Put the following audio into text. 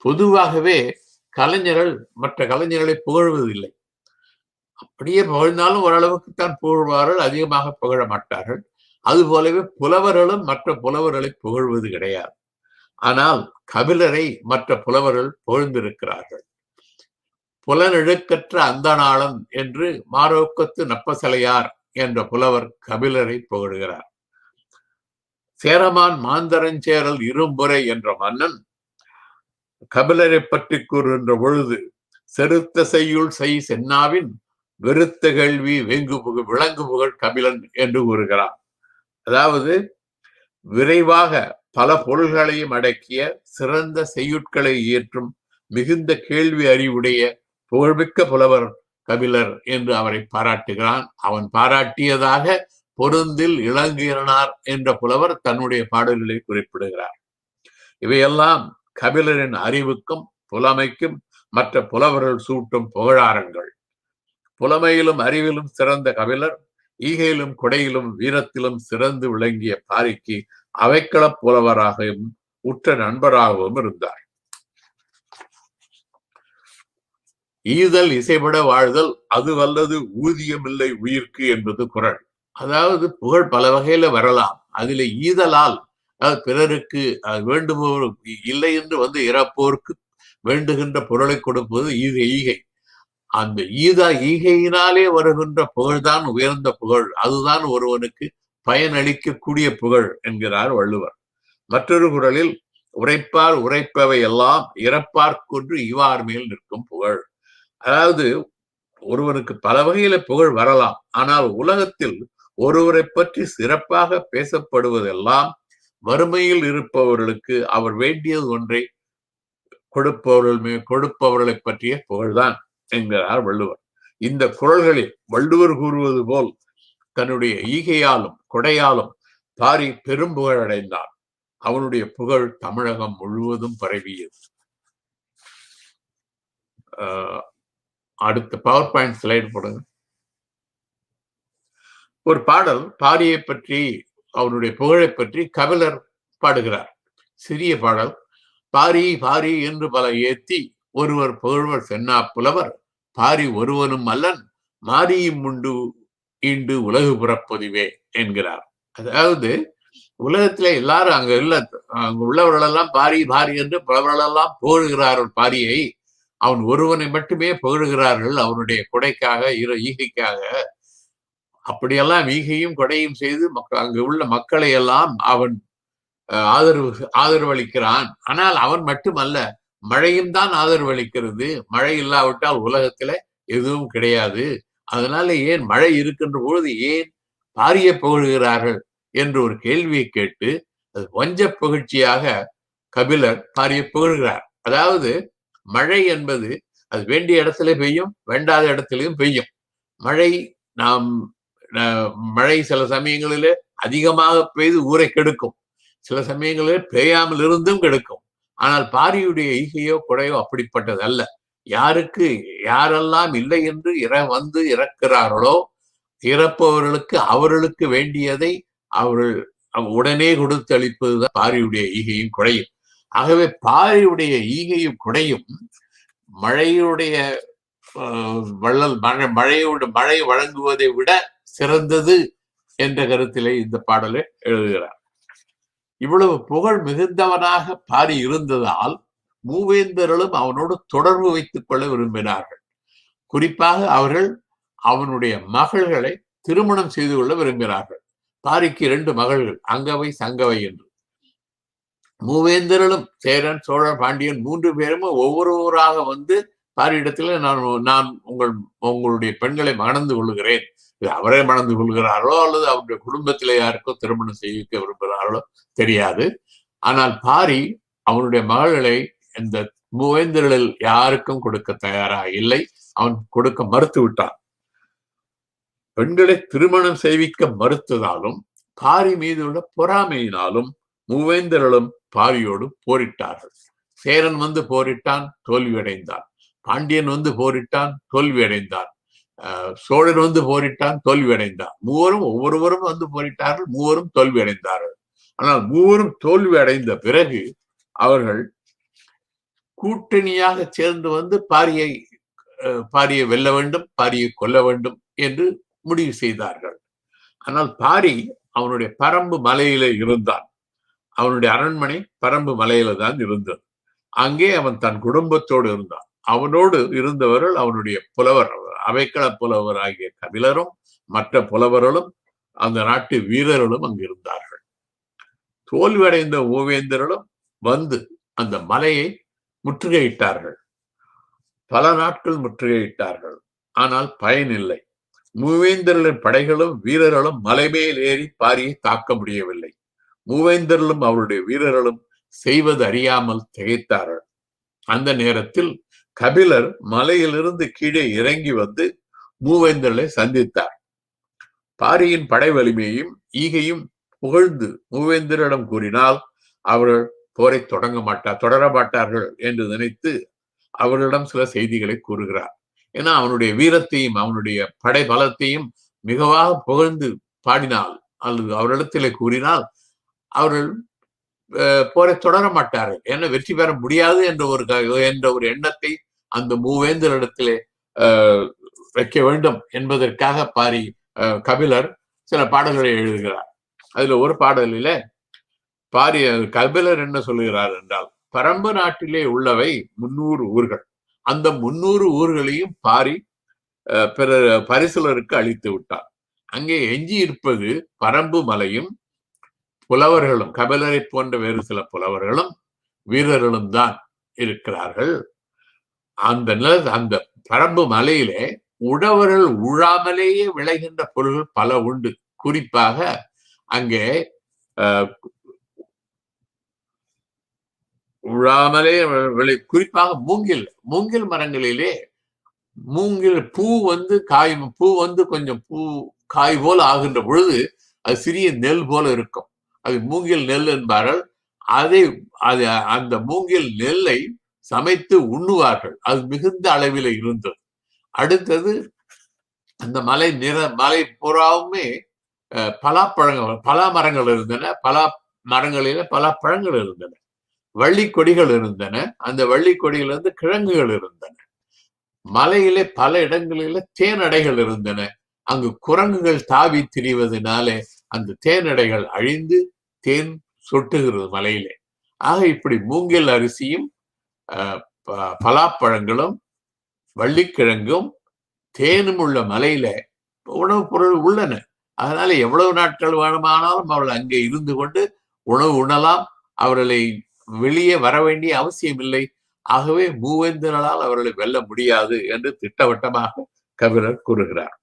பொதுவாகவே கலைஞர்கள் மற்ற கலைஞர்களை புகழ்வதில்லை. அப்படியே புகழ்ந்தாலும் ஓரளவுக்குத்தான் புகழ்வார்கள், அதிகமாக புகழ மாட்டார்கள். அதுபோலவே புலவர்களும் மற்ற புலவர்களை புகழ்வது கிடையாது. ஆனால் கபிலரை மற்ற புலவர்கள் புகழ்ந்திருக்கிறார்கள். புலனெழுக்கற்ற அந்தணாளன் என்று மாரோக்கத்து நப்பசலையார் என்ற புலவர் கபிலரை புகழ்கிறார். சேரமான் மாந்தரஞ்சேரல் இரும்புரை என்ற மன்னன் கபிலரை பற்றி கூறுகின்ற பொழுது, செருத்த செய்யுள் செய் சென்னாவின் வெறுத்த கேள்வி விளங்கு புகழ் கபிலன் என்று கூறுகிறார். அதாவது விரைவாக பல பொருள்களையும் அடக்கிய சிறந்த செய்யுட்களை இயற்றும் மிகுந்த கேள்வி அறிவுடைய புகழ்மிக்க புலவர் கபிலர் என்று அவரை பாராட்டுகிறான். அவன் பாராட்டியதாக பொருந்தில் இளங்கீரனார் என்ற புலவர் தன்னுடைய பாடல்களை குறிப்பிடுகிறார். இவையெல்லாம் கபிலரின் அறிவுக்கும் புலமைக்கும் மற்ற புலவர்கள் சூட்டும் புகழாரங்கள். புலமையிலும் அறிவிலும் சிறந்த கபிலர் ஈகையிலும் கொடையிலும் வீரத்திலும் சிறந்து விளங்கிய பாரிக்கு அவைக்களப் புலவராகவும் உற்ற நண்பராகவும் இருந்தார். ஈதல் இசைபட வாழ்தல் அது வல்லது ஊதியமில்லை உயிர்க்கு என்பது குறள். அதாவது புகழ் பல வகையில வரலாம். அதில் ஈதலால் பிறருக்கு வேண்டுபவர் இல்லை என்று வந்து இறப்போருக்கு வேண்டுகின்ற பொருளை கொடுப்பது ஈகை. அந்த ஈகையினாலே வருகின்ற புகழ்தான் உயர்ந்த புகழ். அதுதான் ஒருவனுக்கு பயனளிக்கக்கூடிய புகழ் என்கிறார் வள்ளுவர். மற்றொரு குறளில் உரைப்பார் உரைப்பவை எல்லாம் இறப்பார்க்கொன்று இவார் மேல் நிற்கும் புகழ். அதாவது ஒருவனுக்கு பல வகையில புகழ் வரலாம். ஆனால் உலகத்தில் ஒருவரை பற்றி சிறப்பாக பேசப்படுவதெல்லாம் வறுமையில் இருப்பவர்களுக்கு அவர் வேண்டியது ஒன்றை கொடுப்பவர்களை பற்றிய புகழ்தான் என்கிறார் வள்ளுவர். இந்த குறள்களில் வள்ளுவர் கூறுவது போல் தன்னுடைய ஈகையாலும் கொடையாலும் பாரி பெரும் புகழ் அடைந்தான். அவனுடைய புகழ் தமிழகம் முழுவதும் பரவியது. அடுத்த பவர் பாயிண்ட் ஸ்லைடு போடுங்க. ஒரு பாடல் பாரியை பற்றி, அவனுடைய புகழை பற்றி கபிலர் பாடுகிறார். சிறிய பாடல். பாரி பாரி என்று பல ஏத்தி ஒருவர் புகழ்வர் சென்னா புலவர் பாரி ஒருவனும் அல்லன் மாரியும் உண்டு ஈண்டு உலகு புறப்பொதிவே என்கிறார். அதாவது உலகத்திலே எல்லாரும் அங்க உள்ளவர்களெல்லாம் பாரி பாரி என்று புலவர்களெல்லாம் புகழ்கிறார்கள் பாரியை. அவன் ஒருவனை மட்டுமே புகழ்கிறார்கள் அவனுடைய கொடைக்காக, ஈகைக்காக. அப்படியெல்லாம் ஈகையும் கொடையும் செய்து அங்கு உள்ள மக்களை எல்லாம் அவன் ஆதரவளிக்கிறான். ஆனால் அவன் மட்டுமல்ல, மழையும் தான் ஆதரவளிக்கிறது. மழை இல்லாவிட்டால் உலகத்துல எதுவும் கிடையாது. அதனால ஏன் மழை இருக்கின்ற பொழுது ஏன் பாரிய புகழ்கிறார்கள் என்று ஒரு கேள்வியை கேட்டு அது வஞ்ச புகழ்ச்சியாக கபிலர் பாரிய புகழ்கிறார். அதாவது மழை என்பது அது வேண்டிய இடத்துல பெய்யும், வேண்டாத இடத்திலையும் பெய்யும். மழை சில சமயங்களிலே அதிகமாக பெய்து ஊரை கெடுக்கும், சில சமயங்களில் பெய்யாமல் இருந்தும் கெடுக்கும். ஆனால் பாரியுடைய ஈகையோ கொடையோ அப்படிப்பட்டது அல்ல. யாரெல்லாம் இல்லை என்று வந்து இறக்கிறார்களோ இறப்பவர்களுக்கு அவர்களுக்கு வேண்டியதை அவர்கள் உடனே கொடுத்து அளிப்பதுதான் பாரியுடைய ஈகையும் கொடையும். ஆகவே பாரியுடைய ஈகையும் கொடையும் மழையுடைய மழை வழங்குவதை விட சிறந்தது என்ற கருத்திலே இந்த பாடலை எழுதுகிறார். இவ்வளவு புகழ் மிகுந்தவனாக பாரி இருந்ததால் மூவேந்தர்களும் அவனோடு தொடர்பு வைத்துக் கொள்ள விரும்பினார்கள். குறிப்பாக அவர்கள் அவனுடைய மகள்களை திருமணம் செய்து கொள்ள விரும்பினார்கள். பாரிக்கு 2 மகள்கள், அங்கவை சங்கவை என்று. மூவேந்தர்களும் சேரன் சோழன் பாண்டியன் 3 பேரும் ஒவ்வொருவராக வந்து பாரியிடத்துல நான் உங்களுடைய பெண்களை மணந்து கொள்கிறேன், அவரே மணந்து கொள்கிறார்களோ அல்லது அவருடைய குடும்பத்திலே யாருக்கோ திருமணம் செய்விக்க விரும்புகிறார்களோ தெரியாது. ஆனால் பாரி அவனுடைய மகள்களை இந்த மூவேந்தர்களில் யாருக்கும் கொடுக்க தயாராக இல்லை. அவன் கொடுக்க மறுத்து விட்டான். பெண்களை திருமணம் செய்விக்க மறுத்ததாலும் பாரி மீது உள்ள பொறாமையினாலும் மூவேந்தர்களும் பாரியோடு போரிட்டார்கள். சேரன் வந்து போரிட்டான், தோல்வியடைந்தான். பாண்டியன் வந்து போரிட்டான், தோல்வியடைந்தான். சோழன் வந்து போரிட்டான், தோல்வியடைந்தான். ஒவ்வொருவரும் வந்து போரிட்டார்கள், மூவரும் தோல்வியடைந்தார்கள். ஆனால் மூவரும் தோல்வி அடைந்த பிறகு அவர்கள் கூட்டணியாக சேர்ந்து வந்து பாரியை வெல்ல வேண்டும், பாரியை கொல்ல வேண்டும் என்று முடிவு செய்தார்கள். ஆனால் பாரி அவனுடைய பரம்பு மலையில இருந்தான். அவனுடைய அரண்மனை பரம்பு மலையில தான் இருந்தது. அங்கே அவன் தன் குடும்பத்தோடு இருந்தான். அவனோடு இருந்தவர்கள் அவனுடைய புலவர், அவைக்கள புலவர் ஆகிய கபிலரும் மற்ற புலவர்களும் அந்த நாட்டு வீரர்களும் அங்கு இருந்தார்கள். தோல்வியடைந்த மூவேந்தர்களும் வந்து அந்த மலையை முற்றுகையிட்டார்கள். பல நாட்கள் முற்றுகையிட்டார்கள். ஆனால் பயனில்லை. மூவேந்தர்களின் படைகளும் வீரர்களும் மலை மேல் ஏறி பாரியை தாக்க முடியவில்லை. மூவேந்தர்களும் அவருடைய வீரர்களும் செய்வது அறியாமல் திகைத்தார்கள். அந்த நேரத்தில் கபிலர் மலையிலிருந்து கீழே இறங்கி வந்து மூவேந்தர்களை சந்தித்தார். பாரியின் படை வலிமையையும் ஈகையும் புகழ்ந்து மூவேந்தரிடம் கூறினால் அவர்கள் போரை தொடர மாட்டார்கள் என்று நினைத்து அவர்களிடம் சில செய்திகளை கூறுகிறார். ஏன்னா அவனுடைய வீரத்தையும் அவனுடைய படை பலத்தையும் மிகவாக புகழ்ந்து பாடினால் அல்லது அவரிடத்திலே கூறினால் அவர்கள் போரை தொடர மாட்டார்கள். ஏன்னா வெற்றி பெற முடியாது என்ற ஒரு எண்ணத்தை அந்த மூவேந்தரிடத்திலே வைக்க வேண்டும் என்பதற்காக கபிலர் சில பாடல்களை எழுதுகிறார். அதுல ஒரு பாடலில கபிலர் என்ன சொல்லுகிறார் என்றால், பரம்பு நாட்டிலே உள்ளவை 300 ஊர்கள். அந்த 300 ஊர்களையும் பாரி பரிசுலருக்கு அளித்து விட்டார். அங்கே எஞ்சி இருப்பது பரம்பு மலையும் புலவர்களும், கபிலரை போன்ற வேறு சில புலவர்களும் வீரர்களும் தான் இருக்கிறார்கள். அந்த பரம்பு மலையிலே உழவர்கள் உழாமலேயே விளைகின்ற பொருள்கள் பல உண்டு. குறிப்பாக அங்கே உழாமலே குறிப்பாக மூங்கில் மரங்களிலே மூங்கில் பூ வந்து கொஞ்சம் காய் போல ஆகின்ற பொழுது அது சிறிய நெல் போல இருக்கும். அது மூங்கில் நெல் என்பார்கள். அந்த மூங்கில் நெல்லை சமைத்து உண்ணுவார்கள். அது மிகுந்த அளவில் இருந்தது. அடுத்தது அந்த மலை புறாவுமே பலா மரங்கள் இருந்தன. பலா மரங்களில பல பழங்கள் இருந்தன. வள்ளி கொடிகள் இருந்தன. அந்த வள்ளி கொடியிலிருந்து கிழங்குகள் இருந்தன. மலையிலே பல இடங்களில தேனடைகள் இருந்தன. அங்கு குரங்குகள் தாவி திரிவதனாலே அந்த தேனடைகள் அழிந்து தேன் சொட்டுகிறது மலையிலே. ஆக இப்படி மூங்கில் அரிசியும் பலாப்பழங்களும் வள்ளிக்கிழங்கும் தேனும் உள்ள மலையில உணவுப் பொருள் உள்ளன. அதனால எவ்வளவு நாட்கள் வேணுமானாலும் அவர்கள் அங்கே இருந்து கொண்டு உணவு உண்ணலாம். அவர்களை வெளியே வர வேண்டிய அவசியம் இல்லை. ஆகவே மூவேந்தர்களால் அவர்களை வெல்ல முடியாது என்று திட்டவட்டமாக கபிலர் கூறுகிறார்.